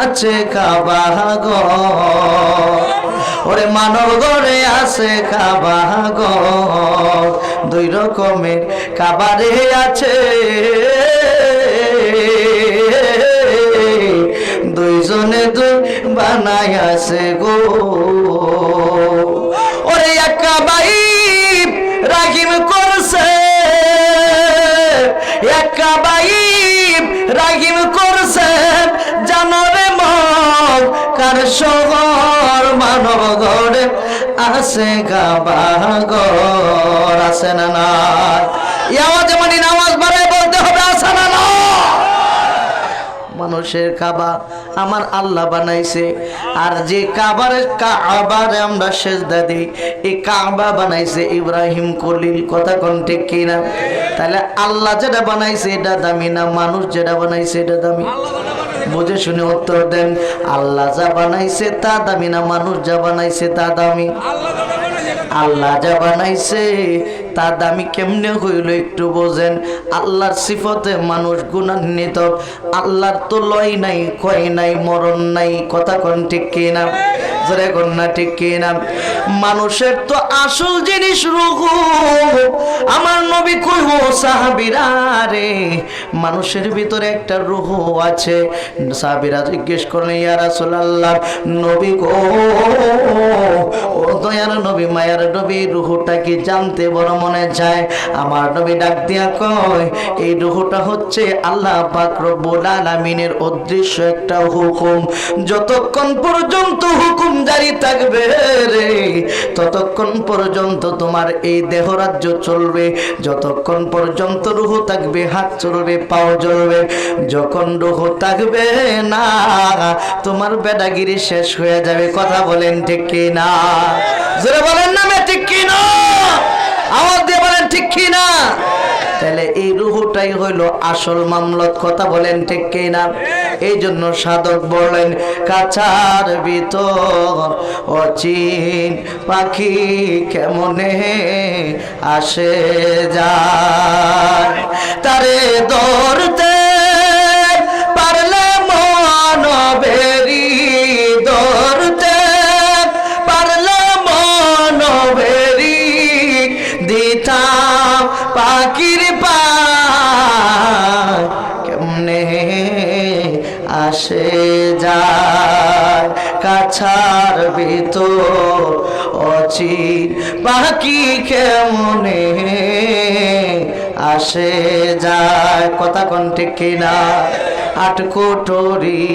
আছে কাবা ঘর, ওরে মানব ঘরে আছে কাবা ঘর, দুই রকমের কাবারে আছে, দুইজনে দুই বানাই আছে গো। ওরে এক কাবাই রাগিম করছে, এক কাবাই রাগিম করছে, জানরে মন কার শহর মানব ঘরে আছে কাবা ঘর, আছে না নাই? আওয়াজে মানে নামাজ বাড়ায় বলতে হবে আছে না না? মানুষের কাবা আমার আল্লাহ বানাইছে, আর যে কাবারে আমরা সেজদা দিই, এই কাবা বানাইছে ইব্রাহিম খলিল। কথা কোন ঠিক কিনা? তাহলে আল্লাহ যেটা বানাইছে এটা দামি না মানুষ যেটা বানাইছে এটা দামি? বুঝে শুনে উত্তর দেন। আল্লাহ যা বানাইছে তা দামি না মানুষ যা বানাইছে তা দামি? আল্লাহ যা বানাইছে তা দামি কেমনে হইল একটু বোঝেন। আল্লাহর সিফতে মানুষ গুণান্বিত, আল্লাহর তো লয় নাই, ক্ষয় নাই, মরণ নাই। কথা কোন ঠিক কিনা? জোরে কোন না ঠিক কিনা? মানুষের তো আসল জিনিস রূহ। আমার নবী কইব সাহাবীরা রে, মানুষের ভিতরে একটা রূহ আছে। সাহাবীরা জিজ্ঞেস করলেন ইয়া রাসূলুল্লাহ, নবী গো, ও দয়ার নবী, মায়ার নবী, রূহটা কি জানতে বড় মনে চায়। আমার নবী ডাক দিয়া কয়, এই রূহটা হচ্ছে আল্লাহ পাক রব্বুল আলামিনের অদৃশ্য একটা হুকুম। যতক্ষণ পর্যন্ত হুকুম জারি থাকবে রে, ততক্ষণ পর্যন্ত তোমার এই দেহ রাজ্য চলবে। যতক্ষণ পর্যন্ত রূহ থাকবে হাত চলবে, পাও চলবে। যখন রূহ থাকবে না, তোমার বেদাগিরি শেষ হয়ে যাবে। কথা বলেন ঠিক কি না? জোরে বলেন না ঠিক কি না? আওয়াজ দিয়ে বলেন ঠিক কি না? তাহলে এই রূহটাই হইল আসল মামলত। কথা বলেন ঠিক কি না? এই জন্য সাধক বলেন, কাছার ভিতর অচিন পাখি কেমনে আসে যায়, তারে ধরতে পারলে মনবেরি, ধরতে পারলে মনবেরি, দিতাম পাখির পা কেমনে আসে যায়, কাছার ভিতর অচিন পাখি কেমনে আসে যায়। কথা কোন ঠিক কিনা? আট কোটরি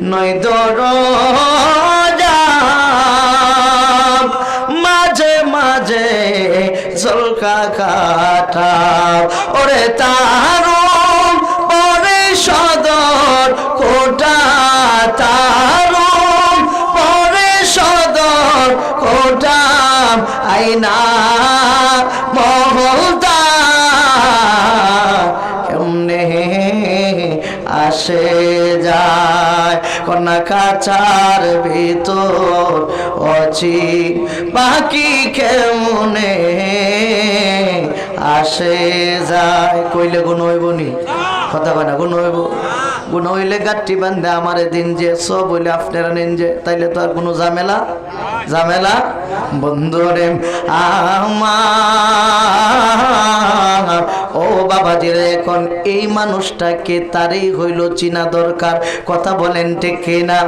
নয় দরজা, মাঝে মাঝে জলকা কাটা, ওরে তারো পরে সদর কোটা, তারো পরে সদর কোটা, আইনা মহলতা কেমনে আসে যায়, কন্যা কাছার ভিতর অচিন পাখি কেমনে আসে যায়। কইলে গুণ হইব নি? কথা কয় না গুণ হইব? গুণ হইলে গাঠি বান্ধে আমার দিন যে সব হইলে আপনারা নেন যে, তাইলে তো আর কোনো ঝামেলা ঝামেলা বন্ধুরে আমার। ও বাবাজি, এখন এই মানুষটাকে তারই হইল চিনা দরকার। কথা বলেন ঠিক কিনা?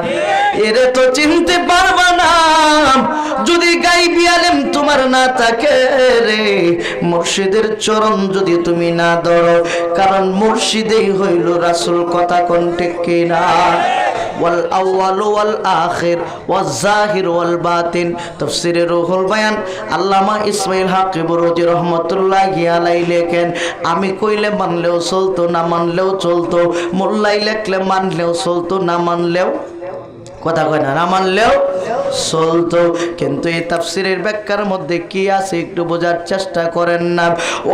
এরে তো চিনতে পারবা না যদি গাইবি আলেম তোমার না থাকে রে, মুর্শিদের চরণ যদি তুমি না ধরো, কারণ মুর্শিদেই হইল রাসূল। কথা কোন ঠিক কিনা? ওয়াল আউয়াল ওয়াল আখির ওয়াজ জাহির ওয়াল বাতিন। তাফসীরে রুহুল বায়ান আল্লামা ইসমাইল হক বুরুজি রহমাতুল্লাহি আলাইহি লেখেন, আমি কইলে মানলেও চলতো, না মানলেও চলতো, মোল্লাই লেখলে মানলেও চলতো, না মানলেও, কথা কয় না, না মানলেও চলতো। কিন্তু এই তাফসীরের ব্যাখ্যার মধ্যে কি আছে একটু বোঝার চেষ্টা করেন না।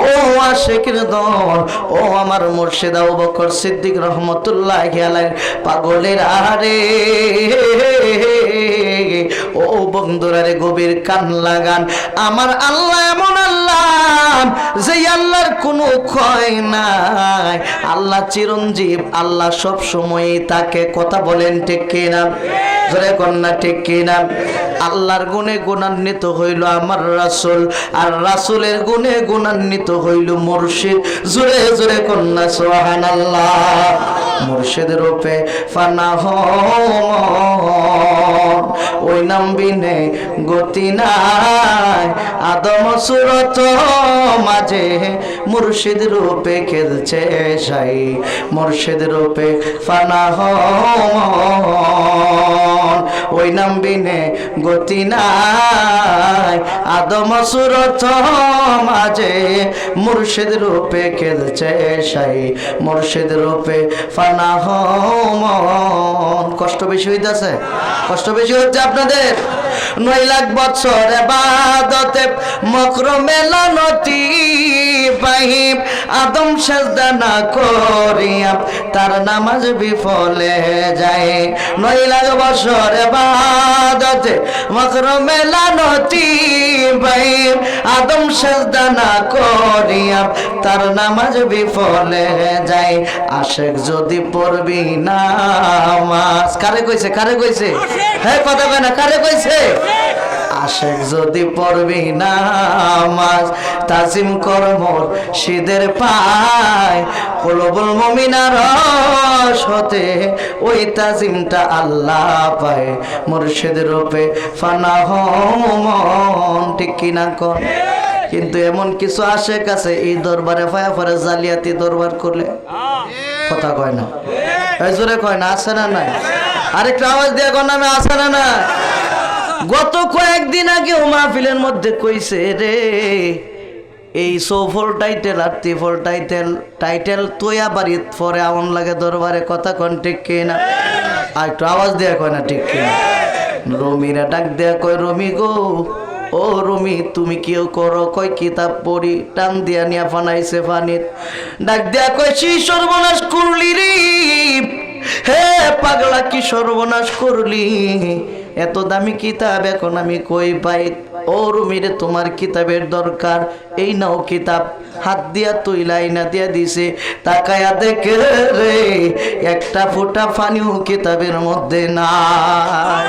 ও আশিকের দল, ও আমার মুর্শিদ আবু বকর সিদ্দিক রহমাতুল্লাহি আলাইহি পাগলের আরে, ও বন্ধুরা রে গভীর কান লাগান। আমার আল্লাহ এমন আল্লাহ যে আল্লাহর কোনো ক্ষয় নাই, আল্লাহ চিরঞ্জীব, আল্লাহ সব সময় তাকে। কথা বলেন ঠিক কিনা? জোরে কন্যা ঠিক কিনা? আল্লাহর গুণে গুণান্বিত হইল আমার রাসূল, আর রাসূলের গুণে গুণান্বিত হইল মুর্শিদ। জোরে জোরে কন্যা সুবহানাল্লাহ। মুর্শিদ রূপে ফানা ওই নাম বিনে গতি নাই, আদম সুরত মাঝে মুর্শিদ রূপে খেলছে সাই, মুর্শিদ রূপে ফানা ওই নাম বিনে গতি নাই, আদম সুরত মাঝে মুর্শিদ রূপে খেলছে সাই, মুর্শিদ রূপে ফানা কষ্ট বেশি হইতেছে? কষ্ট বেশি হচ্ছে আপনাদের? 9 লাখ বছর ইবাদতে মকরমে লানতি পাহিব, আদম সেজদা না করিয়া তার নামাজ বিফলে যায়। 9 লাখ বছর ইবাদতে মকরমে লানতি পাহিব, আদম সেজদা না করিয়া তার নামাজ বিফলে যায়। আশেক যদি পড়বি নামাজ, কারে কইছে? কারে কইছে? হ্যাঁ কথা কয় না, কারে কইছে? আশেক যদি পড়বি নামাজ, তাজিম কর মুর্শিদের পায়, কুলুবুল মুমিনার রস হতে ওই তাজিমটা আল্লাহ পায়, মুর্শিদ রূপে ফানা মন। ঠিক কিনা কর? কিন্তু এমন কিছু আশেক আছে এই দরবারে ফায়া ফারে জালিয়াতি দরবার করলে কথা কয় না, জোরে কয় না, আছে না নাই? আরেকটা আওয়াজ দিয়ে কোন নামে আছে না না? গত কয়েকদিন আগে মাহফিলের মধ্যে কইছে রে, এই সফল টাইটেল আর ত্রিফল টাইটেল তোয়া বাড়ি পরে আমন লাগে দরবারে। কথা কন ঠিক কিনা? আর একটু আওয়াজ দেয়া কয় না ঠিক কিনা? রমিরা ডাক দেয়া কয়, রমি গো, ও রমি তুমি কেউ করো? কয় কিতাব পড়ি। টান দিয়া নিয়া ফানাইছে ফানিত। ডাক দেয়া কয়, সি সর্বনাশ করলি রে, হে পাগলা কি সর্বনাশ করলি, এত দামি কিতাব এখন আমি কই পাই? ও রুমিরে তোমার কিতাবের দরকার, এই নাও কিতাব। হাত দিয়া তুইলাই না দিয়া দিছে, তাকায়া দেখে রে একটা ফোঁটা পানিও কিতাবের মধ্যে নাই।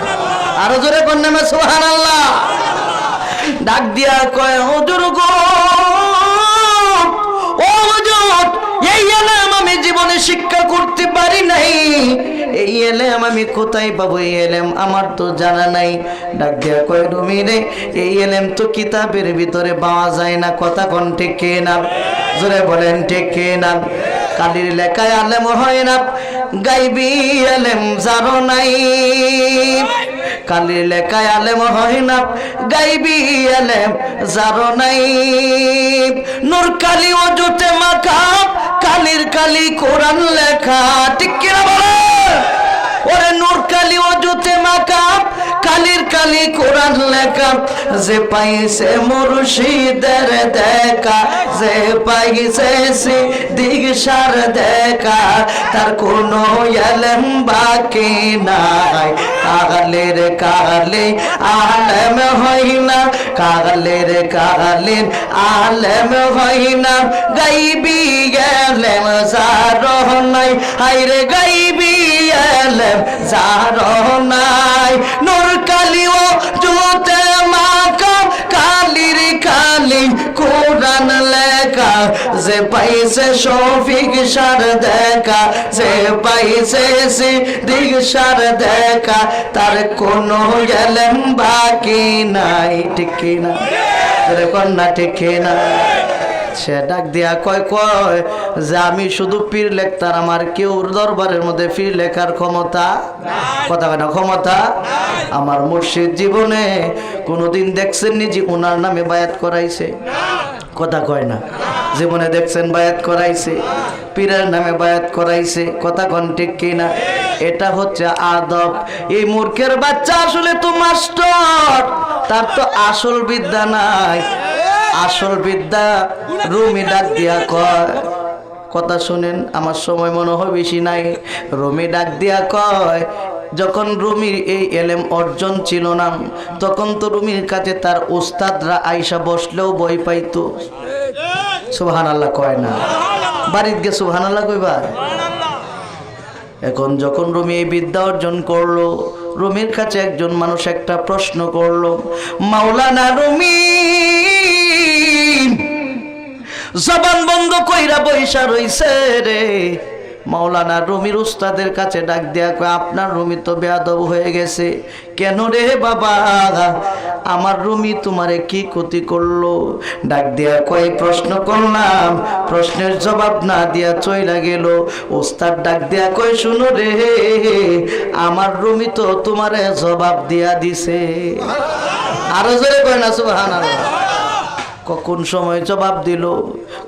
আরো জোরে কন্যা সুবহানাল্লাহ। ডাক দিয়া কয়, হুজুর গো, ও হুজুর, এই এলেম আমি জীবনে শিক্ষা করতে পারি নাই, এই এলেম আমি কোথায় পাবো? এই এলেম আমার তো জানা নাই। ডাক দিয়া কয়, রুমি রে, এই এলেম তো কিতাবের ভিতরে পাওয়া যায় না। কথা কোন ঠিক কিনা? জোরে বলেন ঠিক কিনা? কালির লেখায় আলেম হয় না, গাইবি এলেম জানো নাই। কালির লেখায় আলেম হয় না, গাইবি এলেম জানো নাই। নূর কালি ওজুতে মাখা, কালির কালি কোরআন লেখা। ঠিক কিনা বলে? ওরে নূর কালি ওজুতে মাখা, কালির কালি কোরআন লেখা। যে পাইছে মুর্শিদের দেখা, যে পাইছে দিগসার দেখা, তার কোনো এলেম বাকি নাই। কালের কালে আলেম হয় না, কালের কালের আলেম হয় না, গাইবি এলেম জারো নাই। হাইরে গাইবি এলেম জারো নাই। নূর কালি ও জুতে মাখা, কালির কালি কোরআন লেখা। যে পাইছে শফিক সার দেখা, যে পাইছে দিগসার দেখা, তার কোনো এলেম বাকি নাই। ঠিক কিনা? কন্যা ঠিক কিনা? সে ডাক দিয়া কয় যে আমি শুধু পীর লেখতার, আমার কেউ দরবারের মধ্যে পীর লেখার ক্ষমতা। কথা কয় না? ক্ষমতা আমার মুর্শিদ জীবনে কোনোদিন দেখছেন নি যে ওনার নামে বায়াত করাইছে? কথা কয় না? জীবনে দেখছেন বায়াত করাইছে? পীরের নামে বায়াত করাইছে? কথা কন ঠিক কিনা? এটা হচ্ছে আদব। এই মূর্খের বাচ্চা আসলে তো মাস্টার, তার তো আসল বিদ্যা নাই। আসল বিদ্যা রুমি ডাক দিয়া কয়, কথা শুনেন, আমার সময় মনে হয় বেশি নাই। রুমি ডাক দিয়া কয়, যখন রুমির এই এলেম অর্জন ছিল না, তখন তো রুমির কাছে তার উস্তাদরা আইসা বসলেও ভয় পাইতো। সুবহানাল্লাহ কয় না? বাড়িতে গিয়ে সুবহানাল্লাহ কইবা? এখন যখন রুমি এই বিদ্যা অর্জন করলো, রুমির কাছে একজন মানুষ একটা প্রশ্ন করলো, মাওলানা রুমি জবান বন্ধ কইরা বইসা রইছে রে। মাওলানা রুমির উস্তাদের কাছে ডাক দিয়া কয়, আপনার রুমি তো বেয়াদব হয়ে গেছে। কেন রে বাবা? আমার রুমি তোমারে কি ক্ষতি করলো? ডাক দিয়া কয়, প্রশ্ন করলাম, প্রশ্নের জবাব না দিয়া চইলা গেল। উস্তাদ ডাক দিয়া কয়, শুনো রে, আমার রুমি তো তোমারে জবাব দিয়া দিছে। আরো জোরে কয় না সুবহানাল্লাহ? কখন সময় জবাব দিল?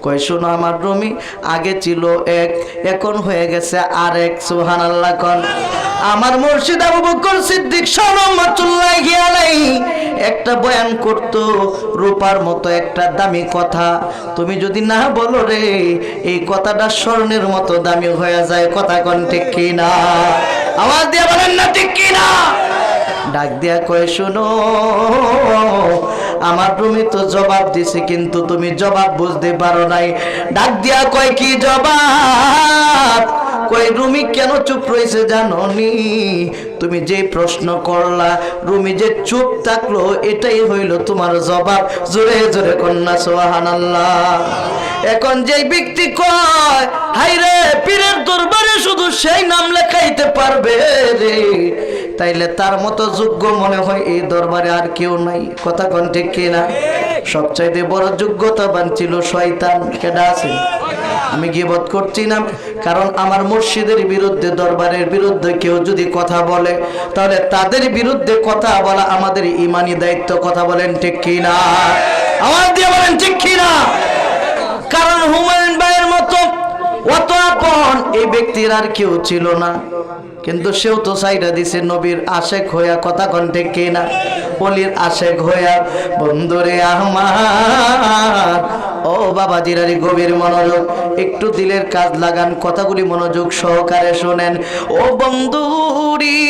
কয়, শোনো, আমার রুমি আগে ছিল এক, এখন হয়ে গেছে আরেক। সুবহানাল্লাহ কোন? আমার মুর্শিদ আবু বকর সিদ্দিক রাহমাতুল্লাহি আলাইহি একটা বয়ান করত, রূপার মতো একটা দামি কথা। তুমি যদি না বলো রে, এই কথাটা স্বর্ণের মতো দামি হয়ে যায়। কথা কোন ঠিক কি না? আওয়াজ দিয়ে বলেন না ঠিক কি না? ডাক দিয়া কয়, শোনো, আমার রুমি তো জবাব দিছে, কিন্তু তুমি জবাব বুঝতে পারো নাই। ডাক দিয়া কয়, কি জবাব? কয়, রুমি কেন চুপ রয়েছে জানো নি? তুমি যে প্রশ্ন করলা, রুমি যে চুপ থাকলো, এটাই হইল তোমার জবাব। জোরে জোরে কন্যা সুবহানাল্লাহ। এখন যে ব্যক্তি কয়, হায়রে পীরের দরবারে শুধু সেই নাম লেখাইতে পারবে রে, তাইলে তার মতো যোগ্য মনে হয় এই দরবারে আর কেউ নাই। কথা কোন ঠিক কিনা? সবচাইতে বড় যোগ্যতাবান ছিল শয়তান। কেডা আছে? আমি গীবত করছি না, কারণ আমার মুর্শিদের বিরুদ্ধে, দরবারের বিরুদ্ধে কেউ যদি কথা বলে, তাহলে তাদের বিরুদ্ধে কথা বলা আমাদের ইমানি দায়িত্ব। কথা বলেন ঠিক কিনা? আওয়াজ দিয়ে বলেন ঠিক কিনা? কারণ হুমায়ুন ভাইয়ের মতো অত আপন এই ব্যক্তির আর কেউ ছিল না, কিন্তু সেও তো সাইডা দিছে নবীর আশেক হইয়া। কথা কোন ঠিক কিনা? বলির আশেক হইয়া। বন্ধুরে আমার, ও বাবা জিরারি, গভীর মনোযোগ, একটু দিলের কাজ লাগান, কথাগুলি মনোযোগ সহকারে শোনেন। ও বন্ধুরি,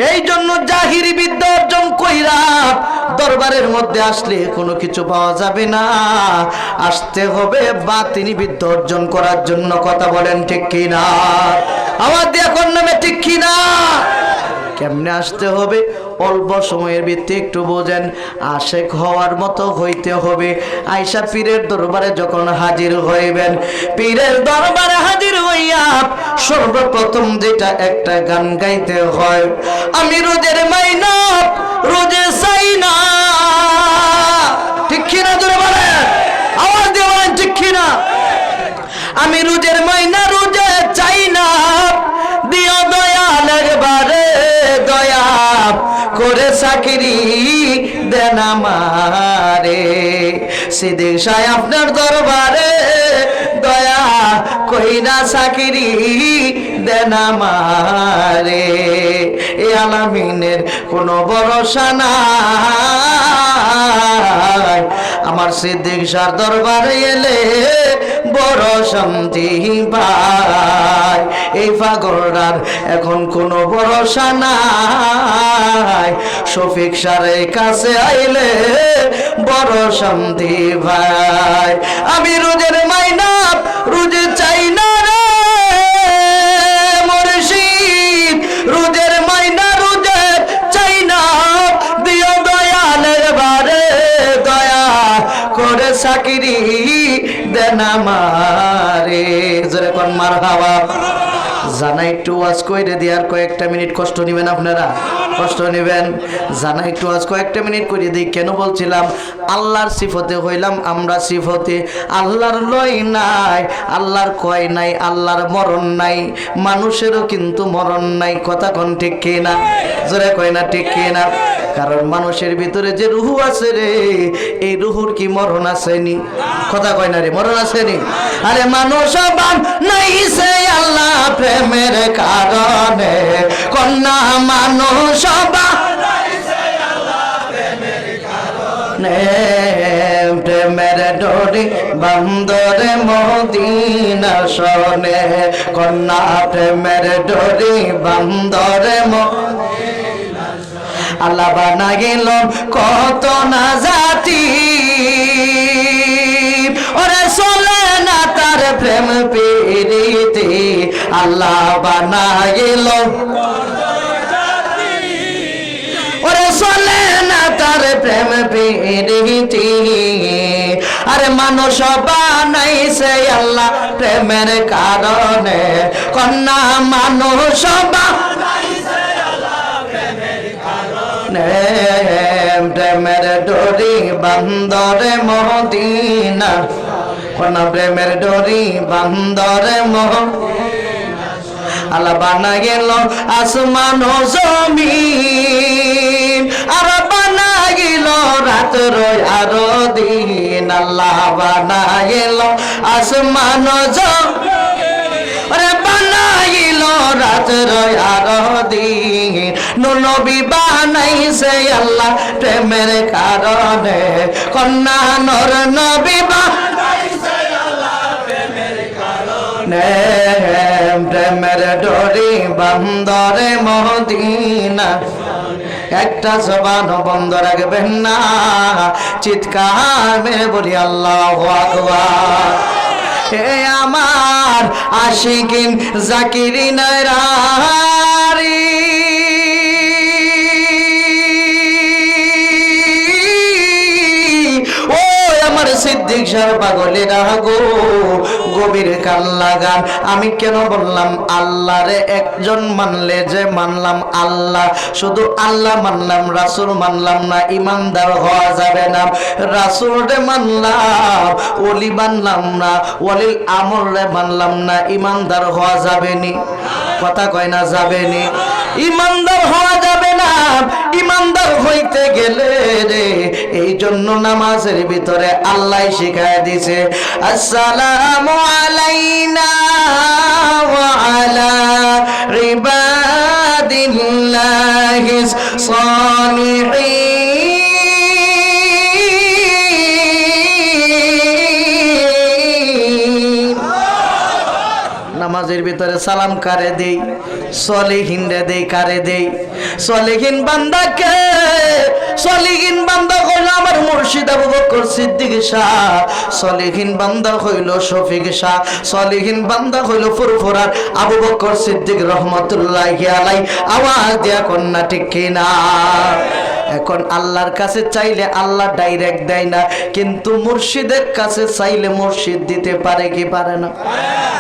এই জন্য জাহিরি বিদ্যা অর্জন কইরা দরবারের মধ্যে আসলে কোনো কিছু পাওয়া যাবে না। আসতে হবে বাতিনি বিদ্যা অর্জন করার জন্য। কথা বলেন ঠিক কিনা? আওয়াজ দিয়ে কোন নামে ঠিক কিনা? কেমনে আসতে হবে? অল্প সময়ের ভিত্তি একটু বোঝেন। আশেক হওয়ার মতো হইতে হবে। আয়সা পীরের দরবারে যখন হাজির হইবেন, পীরের দরবারে হাজির হইয়া সর্বপ্রথম যেটা একটা গান গাইতে হয়, আমি রোজের মাইনা রোজে চাই না। ঠিক কিনা? জোরে বলেন, আওয়াজ দিয়ে বলেন ঠিক কিনা? আমি রোজের মাইনা রোজে চাই না, দিও দয়াল একবারে দয়া করে চাকরি দেন আমারে। সিদ্দিক সাহেব আপনার দরবারে দয়া কইরা চাকরি দেন আমারে। এই আলামিনের কোনো ভরসা নাই, আমার সিদ্দিক সাহেব দরবারে এলে বড় শান্তি পায়। এই পাগলটার এখন কোনো ভরসা নাই, শফিক সারের কাছে আইলে বড় শান্তি পায়। আমি রোজের মাইনা রোজে চাই না রে মুর্শিদ, রোজের মাইনা রোজে চাই না, দিও দয়ালের বারে দয়া করে চাকরি দেন আমারে। জোরে কোন মারহাবা। জানা একটু ওয়াজ কইরে দিয়ার কয়েকটা মিনিট কষ্ট নেবেন আপনারা, কষ্ট নেবেন। জানা একটু ওয়াজ কয়েকটা মিনিট করে দিই। কেন বলছিলাম? আল্লাহর সিফতে হইলাম আমরা সিফতে। আল্লাহর লয় নাই, আল্লাহর কয় নাই, আল্লাহর মরণ নাই, মানুষেরও কিন্তু মরণ নাই। কথা কোন ঠিক কিনা? জোরে কয় না ঠিক কিনা? কারণ মানুষের ভিতরে যে রুহু আছে রে, এই রুহুর কি মরণ আসেনি? কথা কয় না রে, মরণ আসেনি? আরে মানুষ নাই সে আল্লাহ প্রেমের কারণে, কন্যা মানুষ প্রেমের ডোরি বন্দরে মদিনা শোনে, কন্যা প্রেমের ডোরি বন্দরে মদিনা। আল্লাহ বানা গেল কত না জাতি, আল্লাহ বানাইল ওরে চলে না তার প্রেম প্রীতি আরে মানুষ বানাইছে আল্লাহ প্রেমের কারণে কন্যা মানুষ বানাইছে আল্লাহ প্রেমের কারণে প্রেমের ডোরি বন্দরে মদিনা কন্যা প্রেমের ডোরি বন্দরে মদিনা আল্লাহ বানাইল আসমান ও জমিন আর বানাইল রাত আর দিন আল্লাহ বানাইল আসমান ও জমিন আরে বানাইল রাত আর দিন নবী বানাইছে আল্লাহ প্রেমের কারণে কন্যা নর নবী বানাইছে আল্লাহ প্রেমের কারণে প্রেমের ডোরি বন্দরে মদিনা একটা জবান বন্ধ রাখবেন না চিৎকার মেরে বলি আল্লাহু আকবার হে আমার আশিকিন জাকিরিন রারি ও আমার সিদ্দিক সাহেব পাগলেরা গো গভীর কান লাগান আমি কেন বললাম আল্লাহরে একজন মানলে যে মানলাম আল্লাহ শুধু আল্লাহ মানলাম রাসূল মানলাম না ইমানদার হওয়া যাবে না রাসূলরে মানলাম ওলি মানলাম না ওলিল আমরে মানলাম না ইমানদার হওয়া যাবে নি কথা কয় না যাবে নি ইমানদার হওয়া যাবে না ইমানদার হইতে গেলে রে এই জন্য নামাজের ভিতরে আল্লাহ শিখায় দিয়েছে আসসালামু আলাইনা ওয়া আলা ইবাদিল্লাহিস সালিহিন নামাজের ভিতরে সালাম কারে দেই সলিহিন রে দেই কারে দেই সলিহিন বান্দাকে সলিহিন বান্দা হইল আমার মুর্শিদ আবু বকর সিদ্দিক শাহ সলিহিন বান্দা হইল শফিক শাহ সলিহিন বান্দা হইল ফুরফুরার আবু বকর সিদ্দিক রহমাতুল্লাহি আলাইহি আওয়াজ দিয়া কন্যা ঠিক কিনা এখন আল্লাহর কাছে চাইলে আল্লাহ ডাইরেক্ট দেয় না কিন্তু মুর্শিদের কাছে চাইলে মুর্শিদ দিতে পারে কি পারে না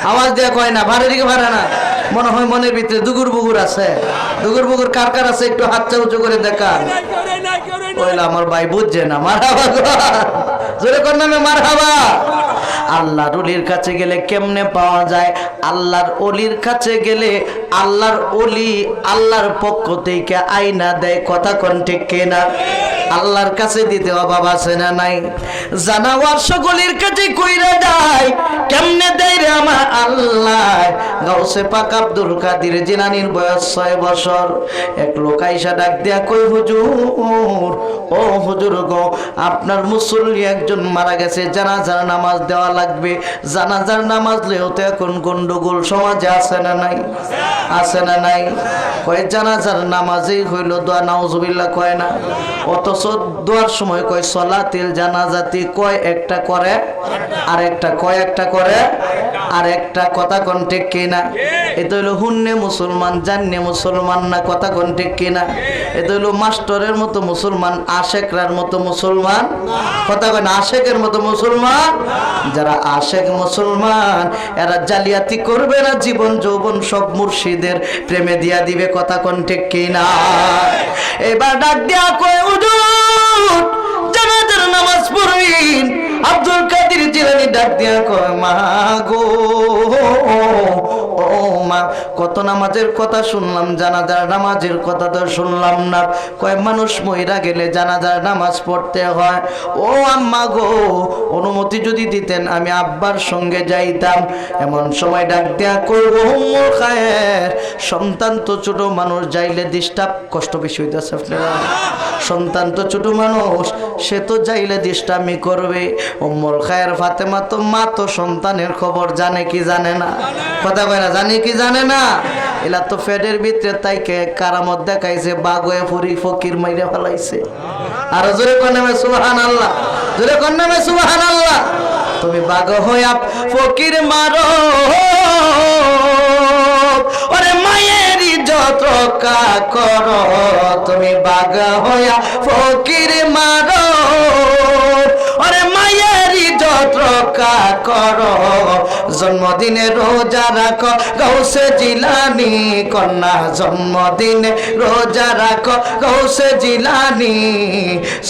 আওয়াজ দিয়ে কয় না পারে কি পারে না মনে হয় মনের ভিতরে দুগুর বুগুর আছে দুগুর বুগুর কার কার আছে একটু হাতটা উঁচু করে দেখান ওইলা আমার ভাই বুঝছে না মারহাবা জোরে কোন নামে মারহাবা আল্লাহর ওলির কাছে গেলে কেমনে পাওয়া যায় আল্লাহর ওলির কাছে গেলে আল্লাহর ওলি আল্লাহর পক্ষ থেকে আইনা দেয় কথা কোন ঠিক কিনা আল্লাহর কাছে দিতে অভাব আছে না নাই জানাওয়ার সকলের কাছে কইরা যায় কেমনে দেয় রে আমার আল্লাহ গাউসে পাক আব্দুল কাদের জিলানীর বয়স 6 বছর এক লোক আইসা ডাক দিয়া কই হুজুর ও হুজুর গো আপনার মুসল্লি একজন মারা গেছে জানাজার নামাজ দেওয়া লাগবে জানাজার নামাজ লেও তো এখন গন্ডগোল সমাজে আছে না নাই আছে না নাই কয় জানাজার নামাজেই হইল দোয়া নাউজুবিল্লাহ কয় না অথচ দোয়ার সময় কয় সলাতিল জানাজাতি কয় একটা করে আর একটা কয় একটা করে আর একটা কথা কোন ঠিক কিনা এটা হইলো হুন্নে মুসলমান জান্নে মুসলমান না কথা কোন ঠিক কিনা এটা হইলো মাস্টারের মতো মুসলমান আশেকরার মতো মুসলমান কথা কয় না আশেকের মতো মুসলমান যারা আশেক মুসলমান এরা জালিয়াতি করবে না জীবন যৌবন সব মুর্শিদের প্রেমে দিয়া দিবে কথা কোন ঠিক কিনা এবার ডাক দিয়া কয় হুজুর জানাজার নামাজ পড়বেন আব্দুল কাদের জিলানী ডাক দিয়া কয় মা গো ও মা কত নামাজের কথা শুনলাম জানাজার নামাজের কথা তো শুনলাম না কয় মানুষ মইরা গেলে জানাজার নামাজ পড়তে হয় ও আম্মা গো অনুমতি যদি দিতেন আমি আব্বার সঙ্গে যাইতাম এমন সময় ডাক দিয়া কইব উম্মুল খায়ের সন্তান তো ছোট মানুষ যাইলে ডিস্টার্ব কষ্ট বেশি হইতাছে আপনারা সন্তান তো ছোট মানুষ সে তো যাইলে ডিস্টার্বই করবে উম্মুল খায়ের ফাতেমা তো মা তো সন্তানের খবর জানে কি জানে না কথা কয় না জানে কি জানে না এলা তো ফেডের ভিতরে তাইকে কারামত দেখাইছে বাগয়ে ফুরি ফকির মাইরে ফেলাইছে আর জোরে কোন নামে সুবহানাল্লাহ জোরে কোন নামে সুবহানাল্লাহ তুমি বাগ হইয়া ফকির মারো ওরে মায়ের ইজ্জত রক্ষা করো, তুমি বাঘা হইয়া ফকির মারো। ওরে মায়ের ইজ্জত রক্ষা করো, জন্মদিনে রোজা রাখো গৌসে জিলানি কন্যা, জন্মদিনে রোজা রাখো গৌসে জিলানি,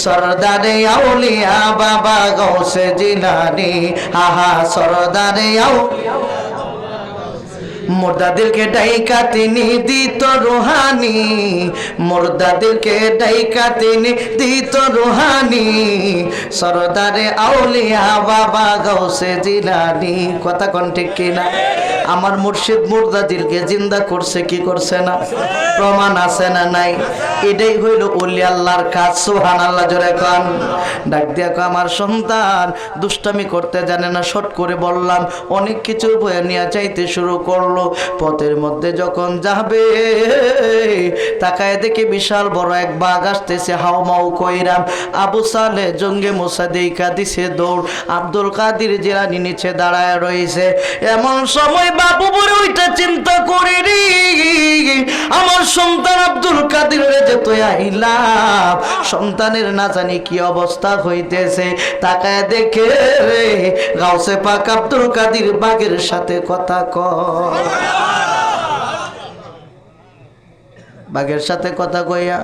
সরদারে আউলিয়া বাবা গৌসে জিলানি, আহা সরদারে আউলিয়া। মুর্দাদেরকে ডাইকা তিনি দিত রুহানি, মুর্দাদেরকে ডাইকা তিনি দিত রুহানি, সরদারে আউলিয়া বাবা গৌসে জিলানি। কথা কোন ঠিক কিনা? আমার মুর্শিদ মুর্দাদেরকে জিন্দা করছে কি করছে না? প্রমাণ আছে না নাই? এটাই হইল ওলি আল্লাহর কাজ। সুবহানাল্লাহ জোরে কোন। ডাক দিয়া কো আমার সন্তান দুষ্টামি করতে জানে না, শর্ট করে বললাম, অনেক কিছুর বয়ে নিয়ে চাইতে শুরু করলো। পথের মধ্যে যখন যাবে তাকায় দেখে বিশাল বড় এক বাঘ আসতেছে হাও মাও কইরাম। আবু সালে জঙ্গে মোসা দেইকা দিছে দৌড়, আব্দুল কাদের জিলানী নিচে দাঁড়ায় রয়েছে। এমন সময় বাবু বলে ওইটা চিন্তা করি রে, আমার সন্তান আব্দুল কাদের যে তুই আইলাম, সন্তানের না জানি কি অবস্থা হইতেছে। তাকায় দেখে রে গাউসে পাক আব্দুল কাদের বাঘের সাথে কথা কয়, বাঘের সাথে কথা কইয়া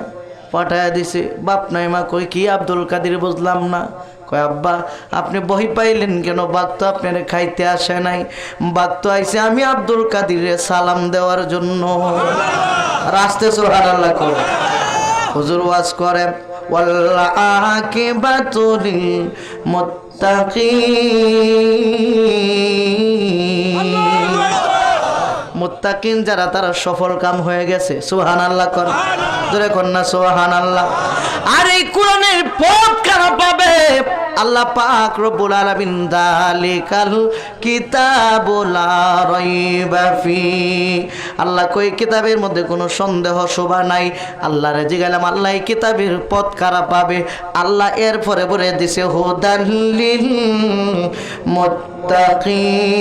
পাঠায় দিছে। বাপ নাই মা কই কি আব্দুল কাদের বুঝলাম না। কয় আব্বা আপনি বহি পাইলেন কেন? বাঘ তো আপনার খাইতে আসে নাই, বাঘ তো আইছে আমি আব্দুল কাদিরে সালাম দেওয়ার জন্য। রাস্তে সুবহানাল্লাহ করে হুজুর ওয়াজ করে, ওয়াল্লাকিবাতু লিল মুত্তাকিন, মুত্তাকিন যারা তারা সফল কাম হয়ে গেছে। সুবহানাল্লাহ কর, জোরে কর না সুবহানাল্লাহ। আর এই কোরআনের পথ কারা পাবে? আল্লাহ পাক রব্বুল আলামিন যালিকাল কিতাবুল লা রাইবা ফি, আল্লাহ কই কিতাবের মধ্যে কোনো সন্দেহ শোভা নাই। আল্লাহরে জিগালাম আল্লাহ এই কিতাবের পথ কারা পাবে? আল্লাহ এর পরে পরে দিছে হুদাল লিল মুত্তাকিন।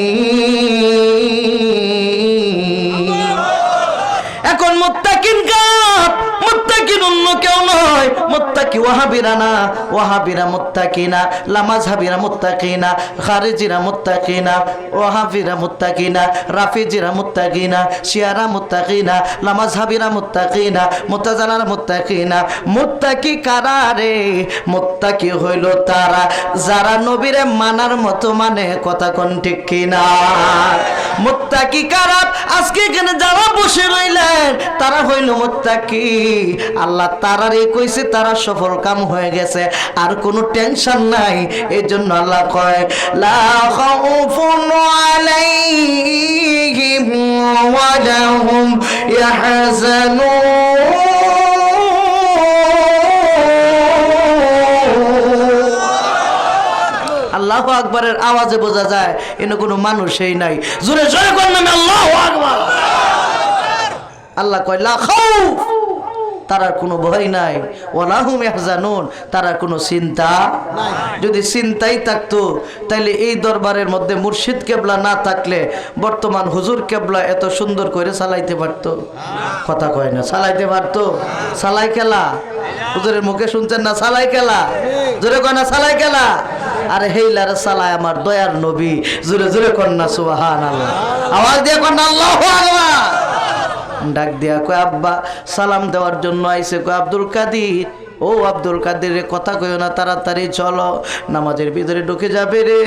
এখন মুত্তাকিন কাপ, মুত্তাকিন অন্য কেউ নয়। মুত্তাকি ওয়াহাবিরা না, ওয়াহাবিরা মুত্তাকিনা, লামাজহাবিরা মুত্তাকিনা, খারিজিরা মুত্তাকিনা, ওয়াহাবিরা মুত্তাকিনা, রাফিজিরা মুত্তাকিনা, শিয়ারা মুত্তাকিনা, লামাজহাবিরা মুত্তাকিনা, মুতাজালারা মুত্তাকিনা। মুত্তাকি কারা রে? মুত্তাকি হইল তারা যারা নবীরে মানার মতো মানে। কথা কোন ঠিক কিনা? মুত্তাকি কারা? আজকে এখানে যারা বসে রইলেন তারা হইল মুত্তাকি। আল্লাহ তারারে কইছে তারা সফল কাম হয়ে গেছে, আর কোনো টেনশন নাই। এই জন্য আল্লাহ কয় লা খাউফুন আলাইহিম ওয়া লাহুম ইয়াহজানুন। আল্লাহু আকবারের আওয়াজে বোঝা যায় এনে কোনো মানুষই নাই। জোরে জোরে কোন নামে আল্লাহু আকবার। আল্লাহ কয় লা খাউফ, তারার কোনো ভয় নাই, ওয়ালা হুম ইয়াহজানুন, তারার কোনো চিন্তা নাই। যদি চিন্তাই থাকতো তাহলে এই দরবারের মধ্যে মুর্শিদ কেবলা না থাকলে বর্তমান হুজুর কেবলা এত সুন্দর করে চালাইতে পারতো? কথা কয় না, চালাইতে পারতো? চালাই খেলা হুজুরের মুখে শুনছেন না? চালাই খেলা, জোরে কয় না চালাই খেলা। আরে হেইলার চালায় আমার দয়ার নবী। জোরে জোরে কর না সুবহানাল্লাহ, আওয়াজ দিয়ে কর না আল্লাহু আকবার। ডাক দিয়া কয় আব্বা সালাম দেওয়ার জন্য আইছে। কয় আব্দুল কাদের, ও আব্দুল কাদের রে কথা কইও না, তাড়াতাড়ি চলো, নামাজের ভিতরে ঢুকে যাবে রে।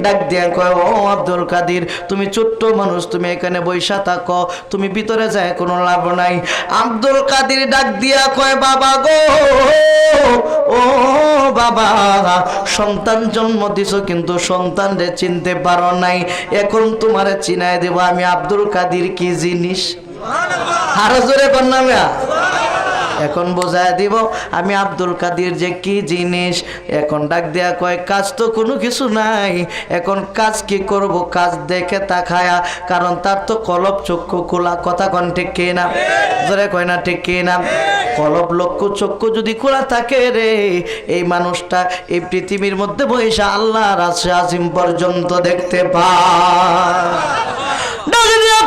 ডাক দিয়া কয় ও আব্দুল কাদের তুমি ছোট্ট মানুষ, তুমি এখানে বইসা থাকো, তুমি ভিতরে যায় কোনো লাভ নাই। আব্দুল কাদের ডাক দিয়া কয় বাবা গো, ও বাবা, সন্তান জন্ম দিছো কিন্তু সন্তান রে চিনতে পারো নাই, এখন তোমারে চিনাই দেব আমি আব্দুল কাদের কি জিনিস। আরো জোরে কর না মিয়া। এখন বোঝায় দিব আমি আব্দুল কাদের যে কি জিনিস। এখন ডাক দেয়া কয় কাজ তো কোনো কিছু নাই, এখন কাজ কি করব? কাজ দেখে তাকায়া, কারণ তার তো কলব চক্ষু খোলা। কথা কন ঠিক কি না? জোরে কয় না ঠিক কি না? কলব লক্ষ্য চক্ষু যদি খোলা থাকে রে, এই মানুষটা এই পৃথিবীর মধ্যে বৈশা আল্লাহর আরশে আজিম পর্যন্ত দেখতে পায়।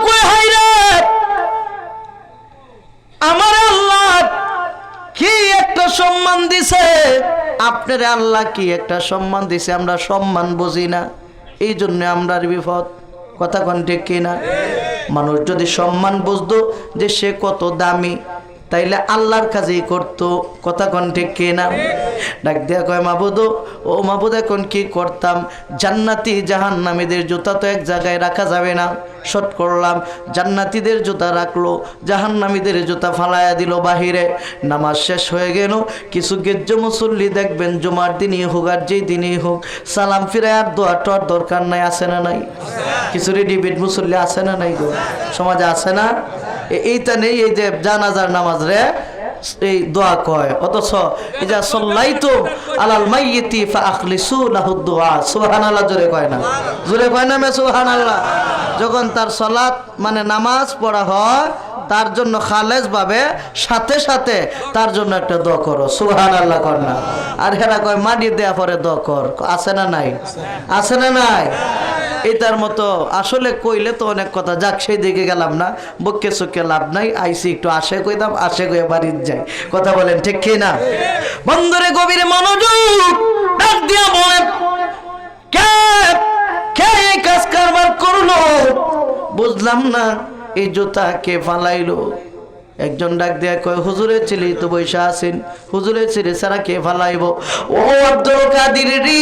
কয় হায়রে আমার আল্লাহ কি একটা সম্মান দিছে, আপনার আল্লাহ কি একটা সম্মান দিছে, আমরা সম্মান বুঝি না, এই জন্য আমরা বিপদ। কথা কোন ঠিক কিনা? মানুষ যদি সম্মান বুঝতো যে সে কত দামি, তাইলে আল্লাহর কাজই করতো। কথা কোন ঠিক কিনা? ডাক দিয়া কয় মাবুদ, ও মাবুদ এখন কি করতাম, জান্নাতি জাহান্নামীদের জুতা তো এক জায়গায় রাখা যাবে না। শট করলাম, জান্নাতীদের জুতা রাখলো, জাহান্নামীদের জুতা ফালাইয়া দিল বাহিরে। নামাজ শেষ হয়ে গেল। কিছু গেজ্জ মুসল্লি দেখবেন জুমার দিনই হোক আর যেই দিনই হোক সালাম ফিরে আর দোয়া টোয়ার দরকার নাই, আছে না নাই? কিছু রেডিমেড মুসল্লি আছে না নাই গো সমাজে, আছে না? এইটা নেই, এই যে জানাজার নামাজ রে এই দোয়া কয়, অথচ এই যে সাল্লাইতু আলাল মাইয়িতি ফাআখলিসু লাহু দুআ, সুবহানাল্লাহ জোরে কয় না? জোরে কয় না মে সুবহানাল্লাহ? যখন তার সালাত মানে নামাজ পড়া হয় তার জন্য খালেজ ভাবে সাথে সাথে তার জন্য একটা দোয়া করো, সুবহানাল্লাহ কর না? আর হেরা কয় মাটি দেয়া পরে দোয়া কর, আছে না নাই? আছে না নাই? এটার মতো আসলে কইলে তো অনেক কথা, যাক সেই দিকে গেলাম না, বকে চোখে লাভ নাই, আইসি একটু আসে কইতাম, আসে কয়ে বাড়ির যাই। কথা বলেন ঠিক কি না? বন্ধুরে গভীরে মনোযোগ ডাক দিয়া বলেন, কে কে এই কাজ কারবার করলো? বুঝলাম না, এই জুতা কে ফালাইলো? একজন ডাক দিয়া কয়, হুজুরের ছেলে তো বৈশা আছেন, হুজুরের ছেলে ছাড়া কে ফালাইব? ও আব্দুল কাদির রে,